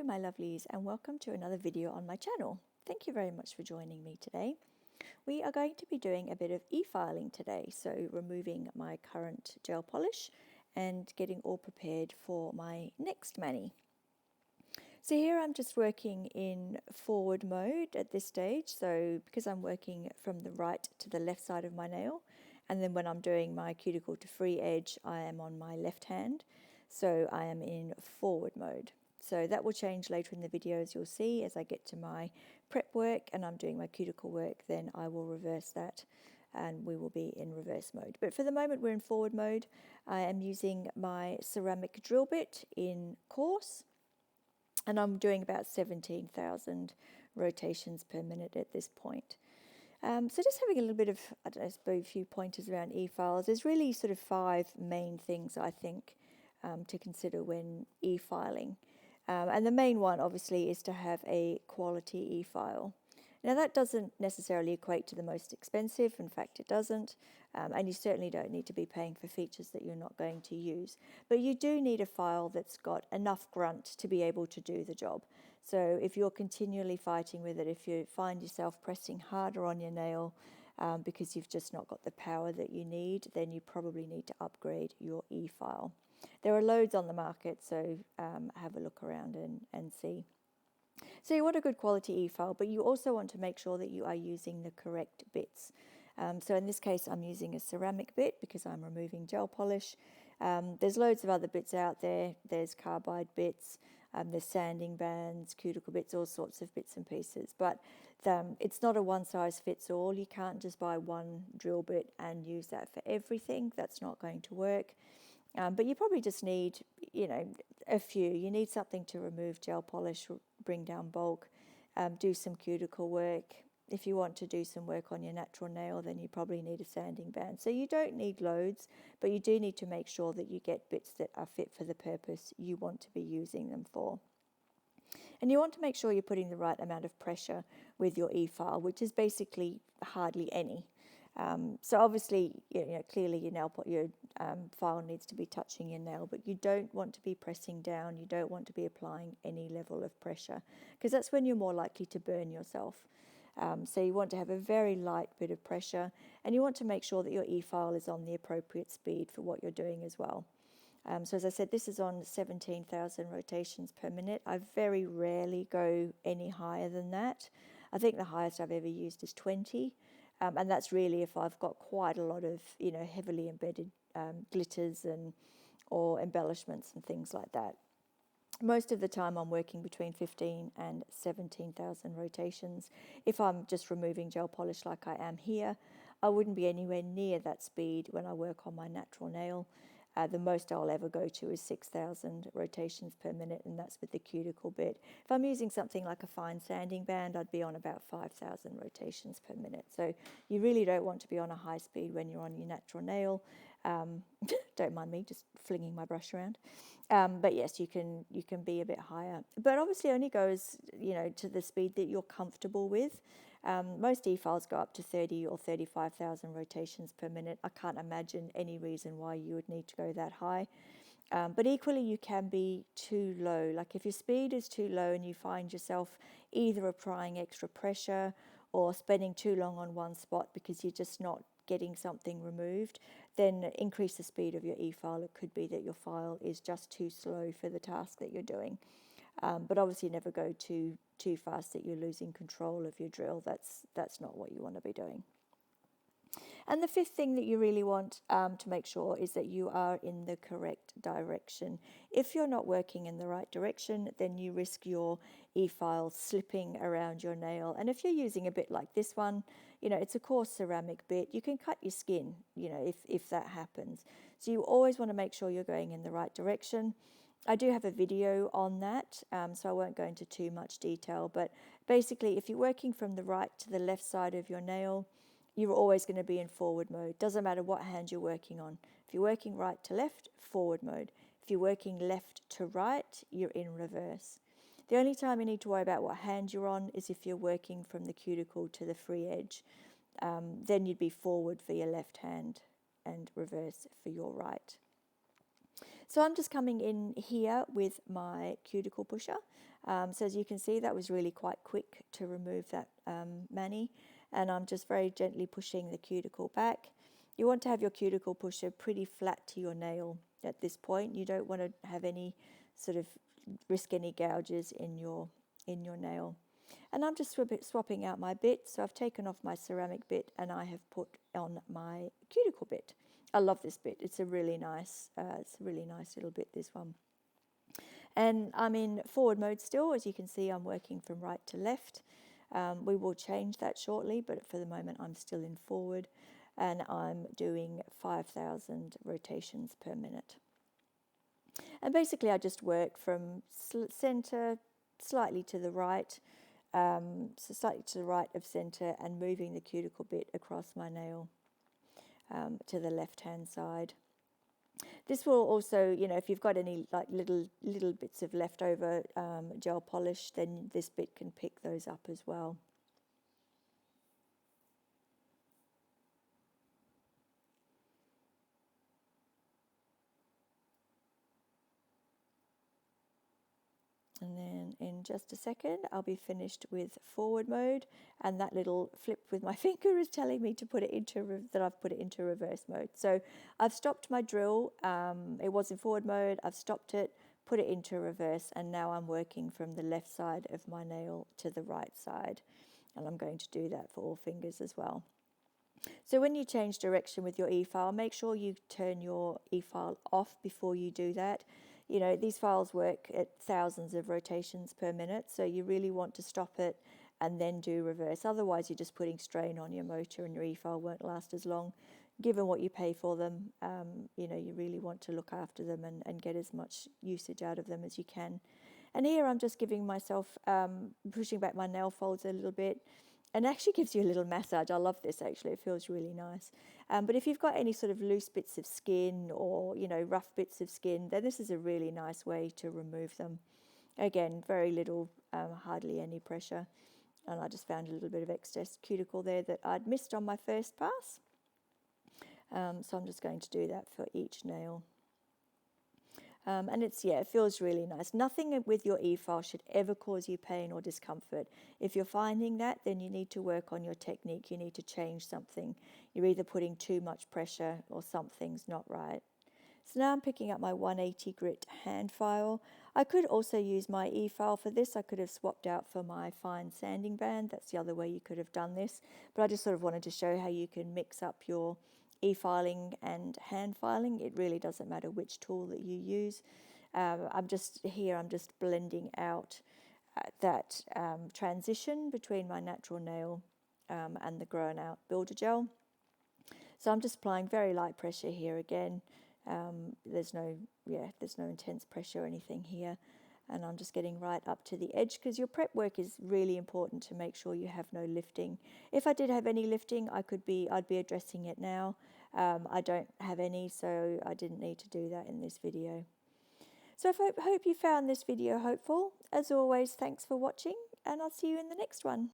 my lovelies, and welcome to another video on my channel. Thank you very much for joining me today. We are going to be doing a bit of e-filing today, so removing my current gel polish and getting all prepared for my next mani. So here I'm just working in forward mode at this stage, so because I'm working from the right to the left side of my nail, and then when I'm doing my cuticle to free edge I am on my left hand, so I am in forward mode. So that will change later in the video, as you'll see, as I get to my prep work and I'm doing my cuticle work, then I will reverse that and we will be in reverse mode. But for the moment we're in forward mode. I am using my ceramic drill bit in coarse and I'm doing about 17,000 rotations per minute at this point. So just having a little bit of, I don't know, I suppose a few pointers around e-files. There's really sort of 5 main things I think to consider when e-filing. And the main one obviously is to have a quality e-file. Now that doesn't necessarily equate to the most expensive, in fact it doesn't, and you certainly don't need to be paying for features that you're not going to use. But you do need a file that's got enough grunt to be able to do the job. So if you're continually fighting with it, if you find yourself pressing harder on your nail because you've just not got the power that you need, then you probably need to upgrade your e-file. There are loads on the market, so have a look around and see. So you want a good quality e-file, but you also want to make sure that you are using the correct bits. So in this case I'm using a ceramic bit because I'm removing gel polish. There's loads of other bits out there. There's carbide bits, there's sanding bands, cuticle bits, all sorts of bits and pieces. But it's not a one-size-fits-all. You can't just buy one drill bit and use that for everything. That's not going to work. But you probably just need, a few. You need something to remove gel polish, bring down bulk, do some cuticle work. If you want to do some work on your natural nail, then you probably need a sanding band. So you don't need loads, but you do need to make sure that you get bits that are fit for the purpose you want to be using them for. And you want to make sure you're putting the right amount of pressure with your e-file, which is basically hardly any. So obviously, clearly your file needs to be touching your nail, but you don't want to be pressing down. You don't want to be applying any level of pressure because that's when you're more likely to burn yourself. So you want to have a very light bit of pressure, and you want to make sure that your e-file is on the appropriate speed for what you're doing as well. So as I said, this is on 17,000 rotations per minute. I very rarely go any higher than that. I think the highest I've ever used is 20. And that's really if I've got quite a lot of, heavily embedded glitters or embellishments and things like that. Most of the time I'm working between 15 and 17,000 rotations. If I'm just removing gel polish like I am here, I wouldn't be anywhere near that speed when I work on my natural nail. The most I'll ever go to is 6,000 rotations per minute, and that's with the cuticle bit. If I'm using something like a fine sanding band, I'd be on about 5,000 rotations per minute. So you really don't want to be on a high speed when you're on your natural nail. Don't mind me just flinging my brush around. But yes, you can be a bit higher. But obviously only goes, to the speed that you're comfortable with. Most e-files go up to 30 or 35,000 rotations per minute. I can't imagine any reason why you would need to go that high. But equally you can be too low. Like if your speed is too low and you find yourself either applying extra pressure or spending too long on one spot because you're just not getting something removed, then increase the speed of your e-file. It could be that your file is just too slow for the task that you're doing. But obviously never go too fast that you're losing control of your drill. That's not what you want to be doing. And the fifth thing that you really want to make sure is that you are in the correct direction. If you're not working in the right direction, then you risk your e-file slipping around your nail. And if you're using a bit like this one, it's a coarse ceramic bit, you can cut your skin, if that happens. So you always want to make sure you're going in the right direction. I do have a video on that, so I won't go into too much detail, but basically if you're working from the right to the left side of your nail, you're always going to be in forward mode. Doesn't matter what hand you're working on. If you're working right to left, forward mode. If you're working left to right, you're in reverse. The only time you need to worry about what hand you're on is if you're working from the cuticle to the free edge. Then you'd be forward for your left hand and reverse for your right. So I'm just coming in here with my cuticle pusher. So as you can see, that was really quite quick to remove that mani, and I'm just very gently pushing the cuticle back. You want to have your cuticle pusher pretty flat to your nail at this point. You don't want to have any sort of risk any gouges in your nail. And I'm just swapping out my bit. So I've taken off my ceramic bit and I have put on my cuticle bit. I love this bit. It's a really nice little bit, this one. And I'm in forward mode still. As you can see, I'm working from right to left. We will change that shortly, but for the moment I'm still in forward, and I'm doing 5,000 rotations per minute. And basically I just work from center slightly to the right, so slightly to the right of center, and moving the cuticle bit across my nail to the left hand side. This will also, you know, if you've got any like little bits of leftover gel polish, then this bit can pick those up as well. And then in just a second, I'll be finished with forward mode, and that little flip with my finger is telling me to put it into that I've put it into reverse mode. So I've stopped my drill. It was in forward mode. I've stopped it, put it into reverse, and now I'm working from the left side of my nail to the right side, and I'm going to do that for all fingers as well. So when you change direction with your e-file, make sure you turn your e-file off before you do that. You know, these files work at thousands of rotations per minute, so you really want to stop it and then do reverse. Otherwise, you're just putting strain on your motor and your e-file won't last as long. Given what you pay for them, you know, you really want to look after them and get as much usage out of them as you can. And here I'm just giving myself, pushing back my nail folds a little bit, and actually gives you a little massage. I love this, actually. It feels really nice. But if you've got any sort of loose bits of skin or, you know, rough bits of skin, then this is a really nice way to remove them. Again, very little, hardly any pressure. And I just found a little bit of excess cuticle there that I'd missed on my first pass. So I'm just going to do that for each nail. And it's, yeah, it feels really nice. Nothing with your e-file should ever cause you pain or discomfort. If you're finding that, then you need to work on your technique. You need to change something. You're either putting too much pressure or something's not right. So now I'm picking up my 180 grit hand file. I could also use my e-file for this. I could have swapped out for my fine sanding band. That's the other way you could have done this. But I just sort of wanted to show how you can mix up your e-filing and hand filing. It really doesn't matter which tool that you use. I'm just blending out that transition between my natural nail and the grown out builder gel. So I'm just applying very light pressure here again. There's no intense pressure or anything here. And I'm just getting right up to the edge, because your prep work is really important to make sure you have no lifting. If I did have any lifting, I'd be addressing it now. I don't have any, so I didn't need to do that in this video. So I hope you found this video helpful. As always, thanks for watching, and I'll see you in the next one.